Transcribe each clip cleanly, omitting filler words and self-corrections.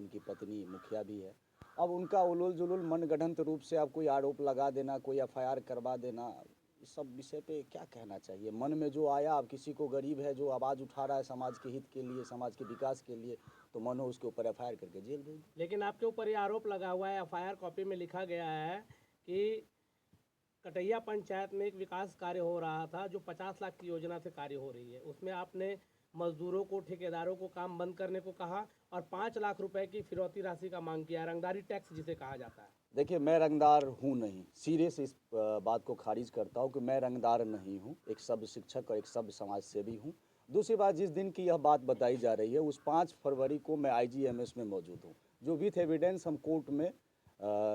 उनकी पत्नी मुखिया भी है। अब उनका उलूल जुलूल मनगढ़ंत रूप से अब कोई आरोप लगा देना, कोई एफआईआर करवा देना, इस सब विषय पे क्या कहना चाहिए। मन में जो आया, अब किसी को गरीब है जो आवाज़ उठा रहा है समाज के हित के लिए, समाज के विकास के लिए, तो मन हो उसके ऊपर एफआईआर करके जेल भेज। लेकिन आपके ऊपर ये आरोप लगा हुआ है, एफआईआर कॉपी में लिखा गया है कि कटैया पंचायत में एक विकास कार्य हो रहा था जो 50 लाख की योजना से कार्य हो रही है, उसमें आपने मजदूरों को, ठेकेदारों को काम बंद करने को कहा और 5 लाख रुपए की फिरौती राशि का मांग किया, रंगदारी टैक्स जिसे कहा जाता है। देखिए, मैं रंगदार हूँ नहीं, सिरे से इस बात को खारिज करता हूँ कि मैं रंगदार नहीं हूँ। एक शब्द शिक्षक और एक शब्द समाज सेवी हूँ। दूसरी बात, जिस दिन की यह बात बताई जा रही है उस 5 फरवरी को मैं आईजीएमएस में मौजूद हूँ, जो विथ एविडेंस हम कोर्ट में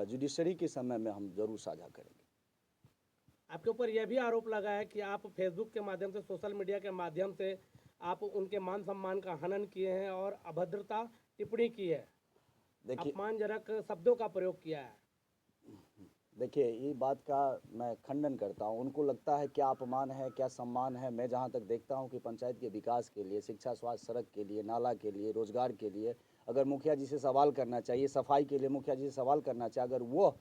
जुडिशरी के समय में हम जरूर साझा करेंगे। आपके ऊपर यह भी आरोप लगा है कि आप फेसबुक के माध्यम से, सोशल मीडिया के माध्यम से आप उनके मान सम्मान का हनन किए हैं और अभद्रता टिप्पणी की है, देखिए, अपमानजनक शब्दों का प्रयोग किया है। देखिए, ये बात का मैं खंडन करता हूँ। उनको लगता है क्या अपमान है, क्या सम्मान है। मैं जहाँ तक देखता हूँ कि पंचायत के विकास के लिए, शिक्षा, स्वास्थ्य, सड़क के लिए, नाला के लिए, रोजगार के लिए अगर मुखिया जी से सवाल करना चाहिए, सफाई के लिए मुखिया जी से सवाल करना चाहिए, अगर वो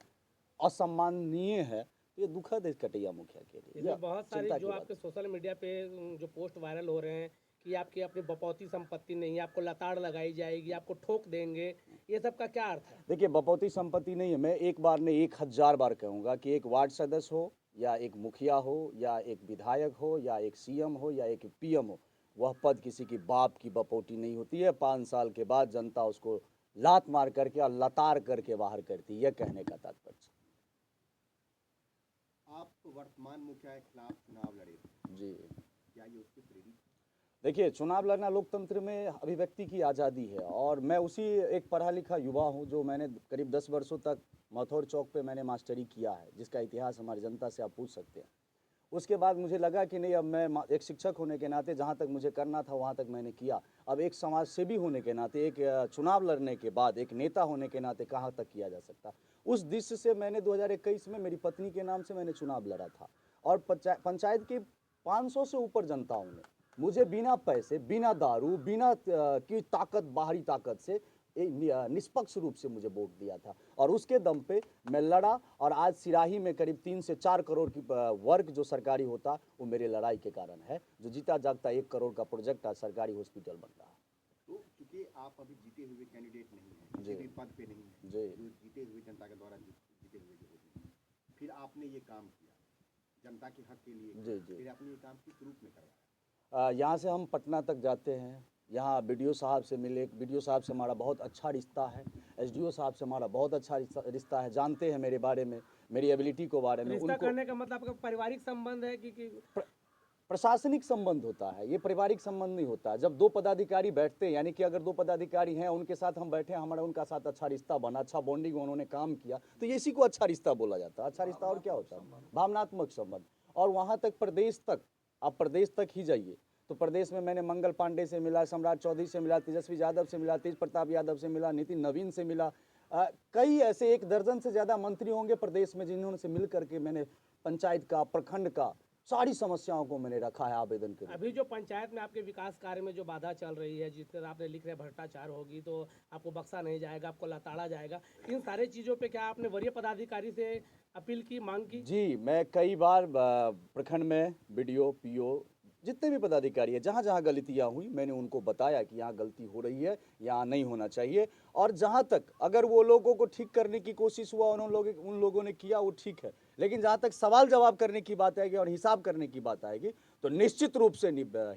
असम्माननीय है तो ये दुखद है कटैया मुखिया के लिए। इसमें बहुत सारी चिंता जो की बात आपके है। सोशल मीडिया पे जो पोस्ट वायरल हो रहे हैं कि आपकी अपनी बपौती संपत्ति नहीं है, आपको लताड़ लगाई जाएगी, आपको ठोक देंगे, ये सब का क्या अर्थ है? देखिए, बपौती संपत्ति नहीं है। मैं एक बार नहीं 1000 बार कहूँगा कि एक वार्ड सदस्य हो या एक मुखिया हो या एक विधायक हो या एक सीएम हो या एक पीएम हो, वह पद किसी की बाप की बपौती नहीं होती है। 5 साल के बाद जनता उसको लात मार करके और लताड़ करके बाहर करती है, यह कहने का तात्पर्य। आप वर्तमान मुखिया के खिलाफ चुनाव लड़े थे, जी, क्या ये उसके प्रेरित? देखिए, चुनाव लड़ना लोकतंत्र में अभिव्यक्ति की आज़ादी है और मैं उसी एक पढ़ा लिखा युवा हूं जो मैंने करीब 10 वर्षों तक मथौर चौक पे मैंने मास्टरी किया है, जिसका इतिहास हमारी जनता से आप पूछ सकते हैं। उसके बाद मुझे लगा कि नहीं, अब मैं एक शिक्षक होने के नाते जहाँ तक मुझे करना था वहाँ तक मैंने किया। अब एक समाज सेवी होने के नाते, एक चुनाव लड़ने के बाद एक नेता होने के नाते कहाँ तक किया जा सकता। उस दृश्य से मैंने 2021 में मेरी पत्नी के नाम से मैंने चुनाव लड़ा था और पंचायत की 500 से ऊपर जनताओं ने मुझे बिना पैसे, बिना दारू, बिना की ताकत, बाहरी ताकत से निष्पक्ष रूप से मुझे वोट दिया था और उसके दम पे मैं लड़ा और आज सिराही में करीब 3 से 4 करोड़ की वर्क जो सरकारी होता वो मेरे लड़ाई के कारण है। जो जीता जागता 1 करोड़ का प्रोजेक्ट आज सरकारी हॉस्पिटल बन रहा है। तो चूंकि आप अभी जीते हुए कैंडिडेट नहीं है, किसी भी पद पे नहीं है, जी, जो जीते हुए जनता के द्वारा जीते हुए जो होते हैं, फिर आपने ये काम किया जनता के हक के लिए, जी, जी। फिर आपने ये काम किस रूप में करवाया? यहाँ से हम पटना तक जाते हैं, यहाँ बीडीओ साहब से मिले। बीडीओ साहब से हमारा बहुत अच्छा रिश्ता है, एसडीओ साहब से हमारा बहुत अच्छा रिश्ता है, जानते हैं मेरे बारे में, मेरी एबिलिटी को बारे में। रिश्ता उनको करने का मतलब आपका पारिवारिक संबंध है कि प्रशासनिक संबंध होता है, ये पारिवारिक संबंध नहीं होता। जब 2 पदाधिकारी बैठते हैं, यानी कि अगर 2 पदाधिकारी हैं उनके साथ हम बैठे, हमारा उनका साथ अच्छा रिश्ता बना, अच्छा बॉन्डिंग, उन्होंने काम किया, तो ये इसी को अच्छा रिश्ता बोला जाता है। अच्छा रिश्ता और क्या होता है? भावनात्मक संबंध। और वहाँ तक प्रदेश तक, आप प्रदेश तक ही जाइए तो प्रदेश में मैंने मंगल पांडे से मिला, सम्राट चौधरी से मिला, तेजस्वी यादव से मिला, तेज प्रताप यादव से मिला, नितिन नवीन से मिला। कई ऐसे 1 दर्जन से ज़्यादा मंत्री होंगे प्रदेश में जिन्होंने से मिल करके मैंने पंचायत का, प्रखंड का सारी समस्याओं को मैंने रखा है आवेदन के रूप में। अभी जो पंचायत में आपके विकास कार्य में जो बाधा चल रही है, जिस तरह आपने लिख रहे भ्रष्टाचार होगी तो आपको बख्शा नहीं जाएगा, आपको लताड़ा जाएगा, इन सारे चीज़ों पे क्या आपने वरीय पदाधिकारी से अपील की, मांग की? जी, मैं कई बार प्रखंड में बीडीओ, पीओ, जितने भी पदाधिकारी हैं, जहाँ जहाँ गलतियाँ हुई मैंने उनको बताया कि यहाँ गलती हो रही है, यहाँ नहीं होना चाहिए। और जहाँ तक अगर वो लोगों को ठीक करने की कोशिश हुआ, उन लोगों ने किया, वो ठीक है। लेकिन जहाँ तक सवाल जवाब करने की बात आएगी और हिसाब करने की बात आएगी तो निश्चित रूप से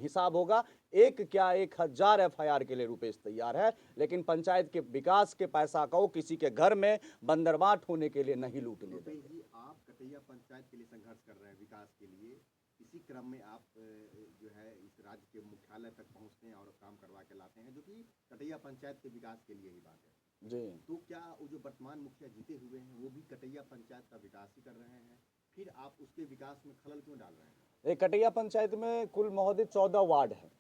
हिसाब होगा। एक क्या 1000 एफआईआर के लिए रुपेश तैयार है, लेकिन पंचायत के विकास के पैसा को किसी के घर में बंदरबाट होने के लिए नहीं लूटने देंगे। रुपेश जी, आप कटैया पंचायत के लिए संघर्ष कर रहे हैं, विकास के लिए। इसी क्रम में आप जो है इस राज्य के मुख्यालय तक पहुंचते हैं और काम करवा के लाते हैं, जो कि कटैया पंचायत के विकास के लिए ही बात है। जी, तो क्या वो जो वर्तमान मुखिया जीते हुए हैं वो भी कटैया पंचायत का विकास ही कर रहे हैं, फिर आप उसके विकास में खलल क्यों डाल रहे हैं? कटैया पंचायत में कुल महोदय 14 वार्ड है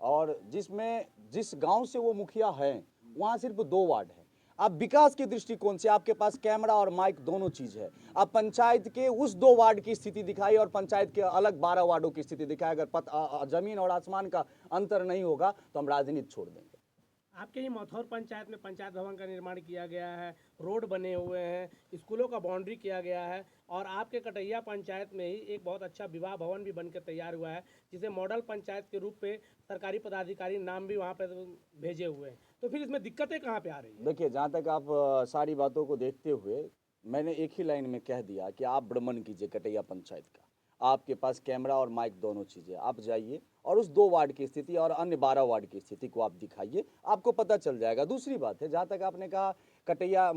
और जिस गांव से वो मुखिया हैं वहाँ सिर्फ 2 वार्ड है। अब विकास के दृष्टिकोण से आपके पास कैमरा और माइक दोनों चीज़ है। अब पंचायत के उस 2 वार्ड की स्थिति दिखाई और पंचायत के अलग 12 वार्डों की स्थिति दिखाई। अगर जमीन और आसमान का अंतर नहीं होगा तो हम राजनीति छोड़ देंगे। आपके ही मथौर पंचायत में पंचायत भवन का निर्माण किया गया है, रोड बने हुए हैं, स्कूलों का बाउंड्री किया गया है और आपके कटैया पंचायत में ही एक बहुत अच्छा विवाह भवन भी बनकर तैयार हुआ है, जिसे मॉडल पंचायत के रूप में सरकारी पदाधिकारी नाम भी वहाँ पर भेजे हुए हैं। तो फिर इसमें दिक्कतें कहाँ पे आ रही है? देखिए, जहाँ तक आप सारी बातों को देखते हुए मैंने एक ही लाइन में कह दिया कि आप भ्रमण कीजिए कटैया पंचायत का। आपके पास कैमरा और माइक दोनों चीज़ें, आप जाइए और उस 2 वार्ड की स्थिति और अन्य 12 वार्ड की स्थिति को आप दिखाइए, आपको पता चल जाएगा। दूसरी बात है, जहाँ तक आपने कहा कटैया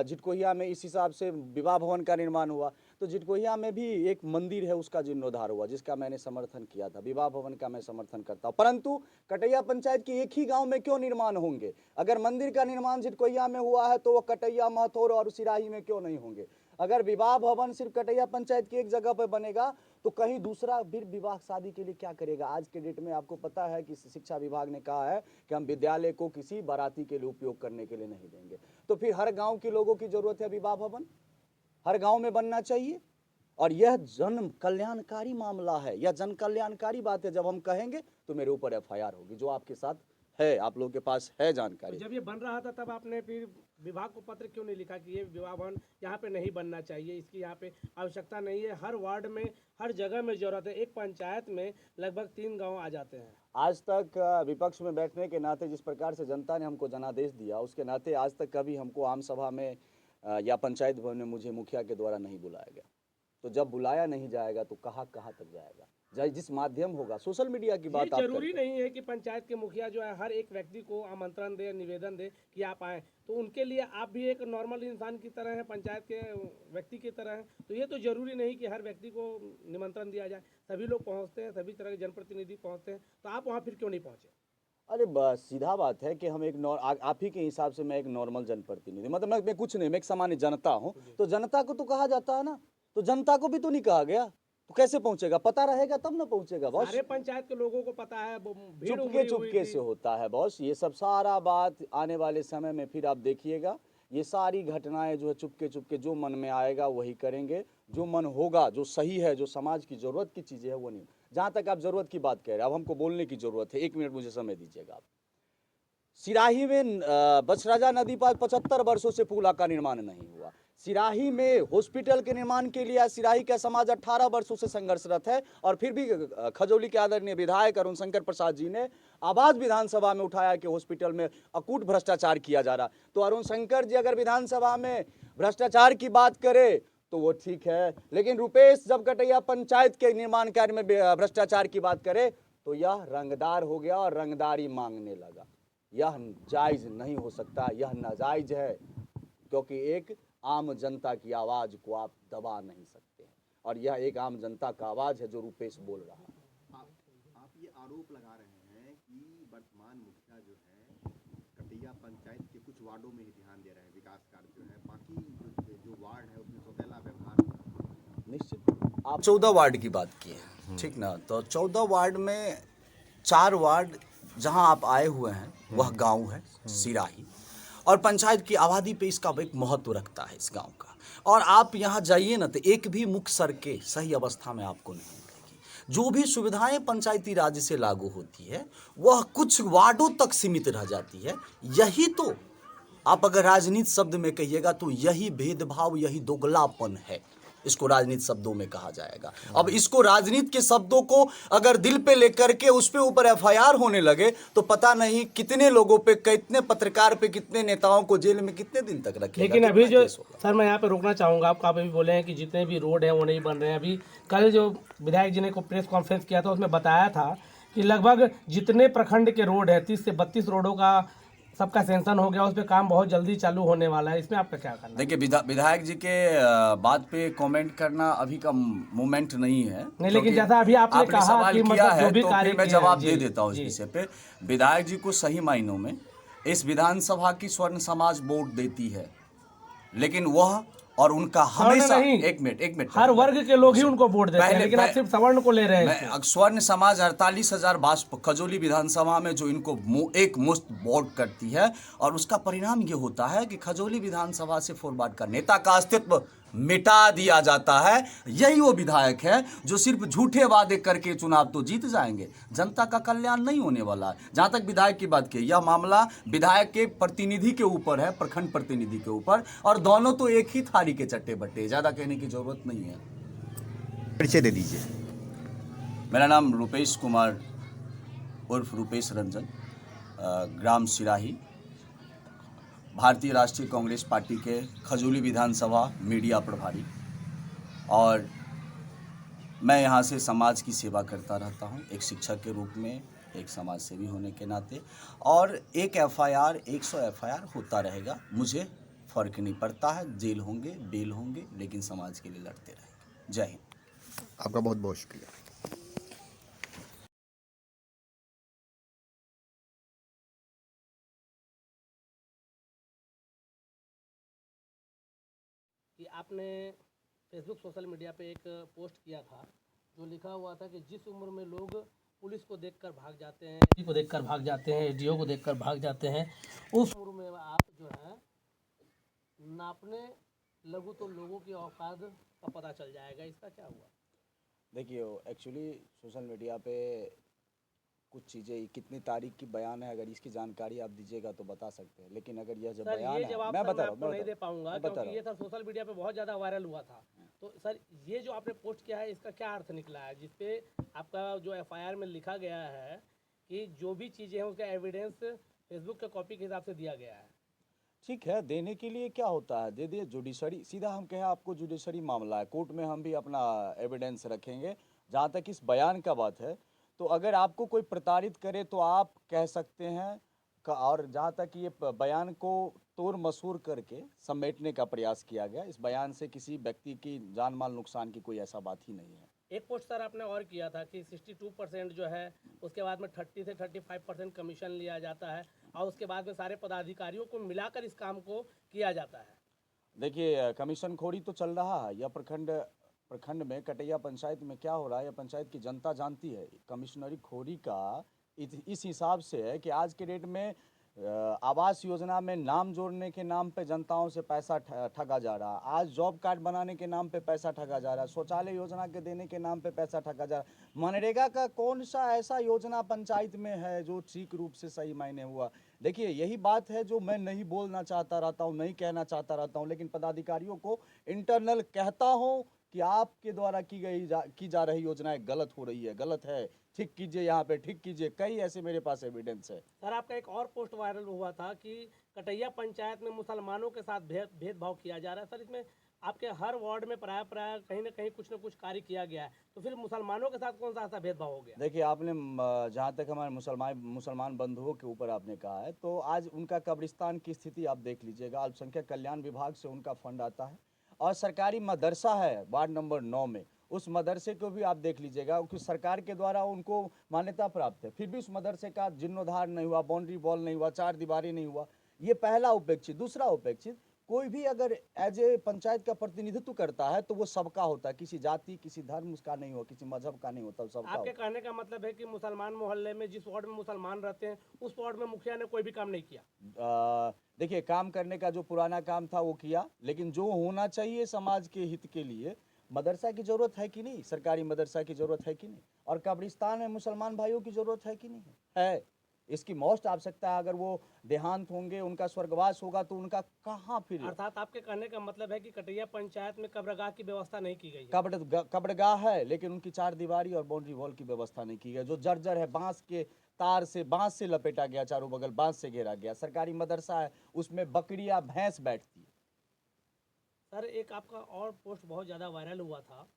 जिटकोहिया में इस हिसाब से विवाह भवन का निर्माण हुआ, तो जिटकोहिया में भी एक मंदिर है, उसका जीर्णोद्धार हुआ, जिसका मैंने समर्थन किया था। विवाह भवन का मैं समर्थन करता हूँ, परंतु कटैया पंचायत के एक ही गाँव में क्यों निर्माण होंगे? अगर मंदिर का निर्माण जिटकोहिया में हुआ है तो वह कटैया, महथौर और सिराही में क्यों नहीं होंगे? अगर विवाह भवन सिर्फ कटैया पंचायत की एक जगह पर बनेगा तो कहीं दूसरा फिर विवाह शादी के लिए क्या करेगा? आज के डेट में आपको पता है कि शिक्षा विभाग ने कहा है कि हम विद्यालय को किसी बाराती के लिए उपयोग करने के लिए नहीं देंगे। तो फिर हर गांव के लोगों की जरूरत है विवाह भवन, हर गांव में बनना चाहिए। और यह जन कल्याणकारी मामला है, यह जन कल्याणकारी बात है। जब हम कहेंगे तो मेरे ऊपर FIR होगी, जो आपके साथ है, आप लोगों के पास है जानकारी। तो जब ये बन रहा था तब आपने फिर विभाग को पत्र क्यों नहीं लिखा कि ये विवाह भवन यहाँ पे नहीं बनना चाहिए, इसकी यहाँ पे आवश्यकता नहीं है? हर वार्ड में, हर जगह में जरूरत है। एक पंचायत में लगभग 3 गांव आ जाते हैं। आज तक विपक्ष में बैठने के नाते जिस प्रकार से जनता ने हमको जनादेश दिया, उसके नाते आज तक कभी हमको आम सभा में या पंचायत भवन में मुझे मुखिया के द्वारा नहीं बुलाया गया। तो जब बुलाया नहीं जाएगा तो कहाँ तक जाएगा? चाहे जिस माध्यम होगा, सोशल मीडिया की बात आप जरूरी नहीं है कि पंचायत के मुखिया जो है हर एक व्यक्ति को आमंत्रण दे, निवेदन दे कि आप आए। तो उनके लिए आप भी एक नॉर्मल इंसान की तरह है, पंचायत के व्यक्ति की तरह है। तो ये तो जरूरी नहीं कि हर व्यक्ति को निमंत्रण दिया जाए। सभी लोग पहुंचते हैं, सभी तरह के जनप्रतिनिधि पहुंचते हैं, तो आप वहाँ फिर क्यों नहीं पहुंचे? अरे बस सीधा बात है कि हम एक आप ही के हिसाब से मैं एक नॉर्मल जनप्रतिनिधि, मतलब मैं कुछ नहीं, मैं एक सामान्य जनता हूँ। तो जनता को तो कहा जाता है ना, तो जनता को भी तो नहीं कहा गया, तो कैसे पहुंचेगा? पता रहेगा तब ना पहुंचेगा बॉस। सारे पंचायत के लोगों को पता है, भीड़ चुपके चुपके से होता है बॉस। ये सब सारा बात आने वाले समय में फिर आप देखिएगा, ये सारी घटनाएं जो है चुपके चुपके जो मन में आएगा वही करेंगे। जो मन होगा, जो सही है, जो समाज की जरूरत की चीजें है वो नहीं। जहां तक आप जरूरत की बात कह रहे हैं, अब हमको बोलने की जरूरत है, 1 मिनट मुझे समय दीजिएगा आप। सिराही में बछराजा नदी पर 75 वर्षों से पुल का निर्माण नहीं हुआ। सिराही में हॉस्पिटल के निर्माण के लिए सिराही का समाज 18 वर्षों से संघर्षरत है, और फिर भी खजौली के आदरणीय विधायक अरुण शंकर प्रसाद जी ने आवाज विधानसभा में उठाया कि हॉस्पिटल में अकूट भ्रष्टाचार किया जा रहा। तो अरुण शंकर जी अगर विधानसभा में भ्रष्टाचार की बात करे तो वो ठीक है, लेकिन रुपेश जब कटैया पंचायत के निर्माण कार्य में भ्रष्टाचार की बात करे तो यह रंगदार हो गया और रंगदारी मांगने लगा। यह जायज नहीं हो सकता, यह नाजायज है, क्योंकि एक आम जनता की आवाज को आप दबा नहीं सकते, और यह एक आम जनता का आवाज है जो रुपेश बोल रहा है। आप ये आरोप लगा रहे हैं कि वर्तमान मुखिया जो है कटैया पंचायत के कुछ वार्डों में ही ध्यान दे रहे हैं, विकास कार्य जो है, बाकी जो वार्ड है उसमें सौतेला व्यवहार। निश्चित आप 14 वार्ड की बात की है, ठीक ना? तो 14 वार्ड में 4 वार्ड जहां आप आए हुए हैं वह गांव है सिराही, और पंचायत की आबादी पे इसका एक महत्व रखता है इस गांव का। और आप यहाँ जाइए ना तो एक भी मुख्य सड़कें सही अवस्था में आपको नहीं मिलेगी। जो भी सुविधाएं पंचायती राज से लागू होती है वह कुछ वार्डों तक सीमित रह जाती है। यही तो आप अगर राजनीति शब्द में कहिएगा तो यही भेदभाव, यही दोगलापन है, इसको राजनीति शब्दों में कहा जाएगा। अब इसको राजनीति के शब्दों को अगर दिल पे लेकर के उस पे ऊपर FIR होने लगे तो पता नहीं कितने लोगों पे, कितने पत्रकार पे, कितने नेताओं को जेल में कितने दिन तक रखेगा। लेकिन अभी जो सर मैं यहाँ पे रोकना चाहूँगा, आप अभी बोले हैं कि जितने भी रोड हैं वो नहीं बन रहे हैं। अभी कल जो विधायक जी ने को प्रेस कॉन्फ्रेंस किया था उसमें बताया था कि लगभग जितने प्रखंड के रोड है 30 से 32 रोडों का सबका सेंक्शन हो गया, उस पर काम बहुत जल्दी चालू होने वाला है। इसमें आपका क्या करना है? देखिए, विधायक जी के बात पे कमेंट करना अभी का मोमेंट नहीं है। नहीं, लेकिन जैसा अभी आपने कहा सवाल कि किया मतलब है जो भी तो कार्य फिर मैं किया जवाब है, दे देता हूँ इस विषय पे। विधायक जी को सही मायनों में इस विधानसभा की स्वर्ण समाज वोट देती है, लेकिन वह और उनका हमेशा एक मिनट हर वर्ग के लोग ही उनको वोट देते हैं, लेकिन आप सिर्फ सवर्ण को ले रहे हैं। स्वर्ण समाज 48,000 खजौली विधानसभा में जो इनको एक मुश्त वोट करती है, और उसका परिणाम ये होता है कि खजौली विधानसभा से फॉरवर्ड का नेता का अस्तित्व मिटा दिया जाता है। यही वो विधायक है जो सिर्फ झूठे वादे करके चुनाव तो जीत जाएंगे, जनता का कल्याण नहीं होने वाला है। जहां तक विधायक की बात की, यह मामला विधायक के प्रतिनिधि के ऊपर है, प्रखंड प्रतिनिधि के ऊपर, और दोनों तो एक ही थाली के चट्टे बट्टे, ज्यादा कहने की जरूरत नहीं है। परिचय दे दीजिए। मेरा नाम रुपेश कुमार उर्फ रुपेश रंजन, ग्राम सिराही, भारतीय राष्ट्रीय कांग्रेस पार्टी के खजूली विधानसभा मीडिया प्रभारी, और मैं यहाँ से समाज की सेवा करता रहता हूँ, एक शिक्षक के रूप में, एक समाज सेवी होने के नाते। और एक एफआईआर 100 एफआईआर होता रहेगा, मुझे फ़र्क नहीं पड़ता है, जेल होंगे, बेल होंगे, लेकिन समाज के लिए लड़ते रहेंगे। जय हिंद। आपका बहुत बहुत शुक्रिया। कि आपने फेसबुक सोशल मीडिया पे एक पोस्ट किया था जो लिखा हुआ था कि जिस उम्र में लोग पुलिस को देखकर भाग जाते हैं, एसपी को देखकर भाग जाते हैं, एसडीओ को देखकर भाग जाते हैं, उस उम्र में आप जो है नापने लगू तो लोगों की औकात का पता चल जाएगा। इसका क्या हुआ? देखिए, एक्चुअली सोशल मीडिया पे कुछ चीज़ें, कितनी तारीख की बयान है, अगर इसकी जानकारी आप दीजिएगा तो बता सकते हैं, लेकिन अगर यह जो सर बयान ये है, जवाब मैं सर बता मैं रहा हूँ, आपको नहीं दे पाऊंगा मैं बता क्योंकि रहा ये हूँ। सर सोशल मीडिया पे बहुत ज़्यादा वायरल हुआ था। तो सर ये जो आपने पोस्ट किया है इसका क्या अर्थ निकला है, जिसपे आपका जो एफआईआर में लिखा गया है कि जो भी चीज़ें हैं उसका एविडेंस फेसबुक के कॉपी के हिसाब से दिया गया है। ठीक है, देने के लिए क्या होता है, दे दिए। जुडिशरी, सीधा हम कहें आपको जुडिशरी मामला है, कोर्ट में हम भी अपना एविडेंस रखेंगे। जहाँ तक इस बयान का बात है, तो अगर आपको कोई प्रताड़ित करे तो आप कह सकते हैं और जहाँ तक ये बयान को तोड़ मसूर करके समेटने का प्रयास किया गया, इस बयान से किसी व्यक्ति की जान माल नुकसान की कोई ऐसा बात ही नहीं है। एक पोस्ट सर आपने और किया था कि 62% जो है उसके बाद में 30 से 35% कमीशन लिया जाता है और उसके बाद में सारे पदाधिकारियों को मिलाकर इस काम को किया जाता है। देखिए, कमीशन खोरी तो चल रहा है। यह प्रखंड में कटैया पंचायत में क्या हो रहा है, यह पंचायत की जनता जानती है। कमिश्नरी खोरी का इस हिसाब से है कि आज के डेट में आवास योजना में नाम जोड़ने के नाम पे जनताओं से पैसा ठगा जा रहा है। आज जॉब कार्ड बनाने के नाम पे पैसा ठगा जा रहा है, शौचालय योजना के देने के नाम पे पैसा ठगा जा रहा है। मनरेगा का कौन सा ऐसा योजना पंचायत में है जो ठीक रूप से सही मायने हुआ? देखिए, यही बात है जो मैं नहीं बोलना चाहता रहता हूँ, नहीं कहना चाहता रहता हूँ, लेकिन पदाधिकारियों को इंटरनल कहता हूँ कि आपके द्वारा की जा रही योजनाएं गलत हो रही है, गलत है, ठीक कीजिए, यहाँ पे ठीक कीजिए। कई ऐसे मेरे पास एविडेंस है। सर आपका एक और पोस्ट वायरल हुआ था कि कटैया पंचायत में मुसलमानों के साथ भेदभाव किया जा रहा है। सर इसमें आपके हर वार्ड में प्राय कहीं ना कहीं कुछ ना कुछ कार्य किया गया है, तो फिर मुसलमानों के साथ कौन सा ऐसा भेदभाव हो गया? देखिए, आपने जहाँ तक हमारे मुसलमान बंधुओं के ऊपर आपने कहा है, तो आज उनका कब्रिस्तान की स्थिति आप देख लीजिएगा। अल्पसंख्यक कल्याण विभाग से उनका फंड आता है, और सरकारी मदरसा है वार्ड नंबर 9 में, उस मदरसे को भी आप देख लीजिएगा कि सरकार के द्वारा उनको मान्यता प्राप्त है, फिर भी उस मदरसे का जीर्णोद्धार नहीं हुआ, बाउंड्री वॉल नहीं हुआ, चार दीवारी नहीं हुआ। ये पहला उपेक्षित। दूसरा उपेक्षित, कोई भी अगर एज ए पंचायत का प्रतिनिधित्व करता है तो वो सबका होता है, किसी जाति, किसी धर्म का नहीं हो, किसी मजहब का नहीं होता, वो सबका आपके होता कहने का मतलब है कि मुसलमान मोहल्ले में जिस वार्ड में मुसलमान रहते हैं उस वार्ड में मुखिया ने कोई भी काम नहीं किया? देखिए, काम करने का जो पुराना काम था वो किया, लेकिन जो होना चाहिए समाज के हित के लिए, मदरसा की जरूरत है कि नहीं, सरकारी मदरसा की जरूरत है कि नहीं, और कब्रिस्तान में मुसलमान भाइयों की जरूरत है कि नहीं है? इसकी मोस्ट आवश्यकता है। अगर वो देहांत होंगे, उनका स्वर्गवास होगा, तो उनका कहाँ फिर? अर्थात आपके कहने का मतलब है कि कटैया पंचायत में कब्रगाह की व्यवस्था नहीं की गई है? कब्रगाह है, लेकिन उनकी चार दीवारी और बाउंड्री वॉल की व्यवस्था नहीं की गई। जो जर्जर है, बांस से लपेटा गया, चारों बगल बांस से घेरा गया। सरकारी मदरसा है, उसमें बकरियां भैंस बैठती है। सर एक आपका और पोस्ट बहुत ज़्यादा वायरल हुआ था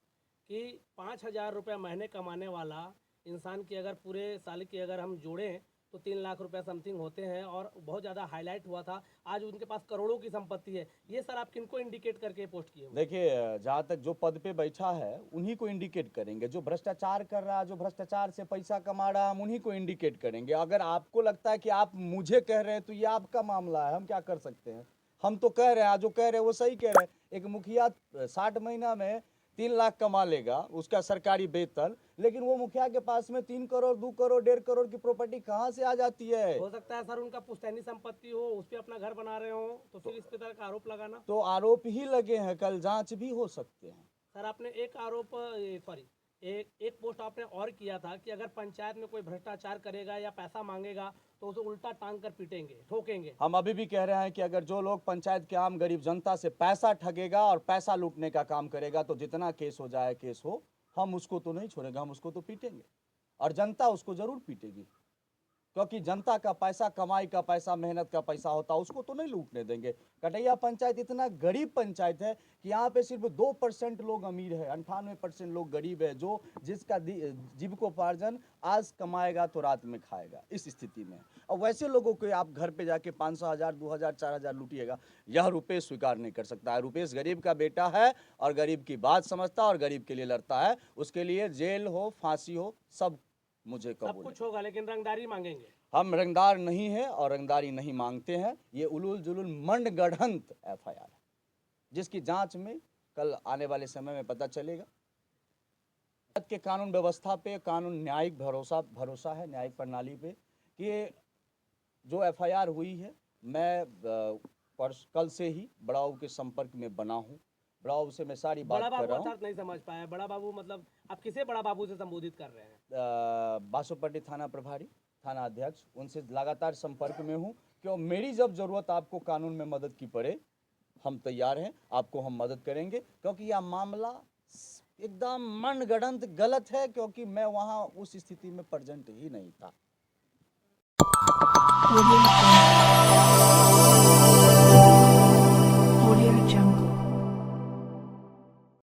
कि 5,000 रुपये महीने कमाने वाला इंसान की अगर पूरे साल की अगर हम जोड़ें तो 3 लाख रुपए समथिंग होते हैं, और बहुत ज़्यादा हाईलाइट हुआ था। आज उनके पास करोड़ों की संपत्ति है। ये सर आप किनको इंडिकेट करके पोस्ट किए हुए? देखिए, जहाँ तक जो पद पे बैठा है उन्हीं को इंडिकेट करेंगे। जो भ्रष्टाचार कर रहा है, जो भ्रष्टाचार से पैसा कमा रहा है, हम उन्हीं को इंडिकेट करेंगे। अगर आपको लगता है कि आप मुझे कह रहे हैं तो ये आपका मामला है, हम क्या कर सकते हैं? हम तो कह रहे हैं, जो कह रहे हैं वो सही कह रहे हैं। एक मुखिया 60 महीना में 3 लाख कमा लेगा, उसका सरकारी वेतन, लेकिन वो मुखिया के पास में 3 करोड़ 2 करोड़ 1.5 करोड़ की प्रॉपर्टी कहाँ से आ जाती है? हो सकता है सर उनका पुश्तैनी संपत्ति हो, उस पे अपना घर बना रहे हो, तो फिर इस पे तरह का आरोप लगाना। तो आरोप ही लगे हैं, कल जांच भी हो सकते हैं। सर आपने एक आरोप सॉरी एक पोस्ट आपने और किया था कि अगर पंचायत में कोई भ्रष्टाचार करेगा या पैसा मांगेगा तो उसे उल्टा टांग कर पीटेंगे, ठोकेंगे। हम अभी भी कह रहे हैं कि अगर जो लोग पंचायत के आम गरीब जनता से पैसा ठगेगा और पैसा लूटने का काम करेगा तो जितना केस हो जाए केस हो, हम उसको तो नहीं छोड़ेंगे, हम उसको तो पीटेंगे और जनता उसको जरूर पीटेगी, क्योंकि जनता का पैसा, कमाई का पैसा, मेहनत का पैसा होता है, उसको तो नहीं लूटने देंगे। कटैया पंचायत इतना गरीब पंचायत है कि यहाँ पे सिर्फ 2% लोग अमीर है, 98% लोग गरीब है, जो जिसका जीविकोपार्जन आज कमाएगा तो रात में खाएगा, इस स्थिति में। और वैसे लोगों को आप घर पे जाके 500,000 2,000 4,000 लूटिएगा, यह रुपेश स्वीकार नहीं कर सकता है। रुपेश गरीब का बेटा है और गरीब की बात समझता है और गरीब के लिए लड़ता है, उसके लिए जेल हो, फांसी हो, सब मुझे सब कबूल है। कुछ होगा लेकिन रंगदारी मांगेंगे। हम रंगदार नहीं हैं और रंगदारी नहीं मांगते हैं। ये उलूल जुलूल मंडगढ़ंत FIR है, जिसकी जांच में कल आने वाले समय में पता चलेगा। भारत के कानून व्यवस्था पे, कानून न्यायिक भरोसा है न्यायिक प्रणाली पे कि जो FIR हुई है, मैं कल से ही बड़ा बाबू के संपर्क में बना हूँ। बड़ा बाबू से मैं सारी बात बड़ा कर बाबू रहा हूँ। अर्थात नहीं समझ पाया, बड़ा बाबू मतलब आप किसे बड़ा बाबू से संबोधित कर रहे हैं? बासोपट्टी थाना प्रभारी, थाना अध्यक्ष, उनसे लगातार संपर्क में हूँ। क्यों, मेरी जब जरूरत आपको कानून में मदद की पड़े, हम तैयार हैं, आपको हम मदद करेंगे, क्योंकि यह मामला एकदम मनगढ़ंत गलत है, क्योंकि मैं वहाँ उस स्थिति में प्रेजेंट ही नहीं था।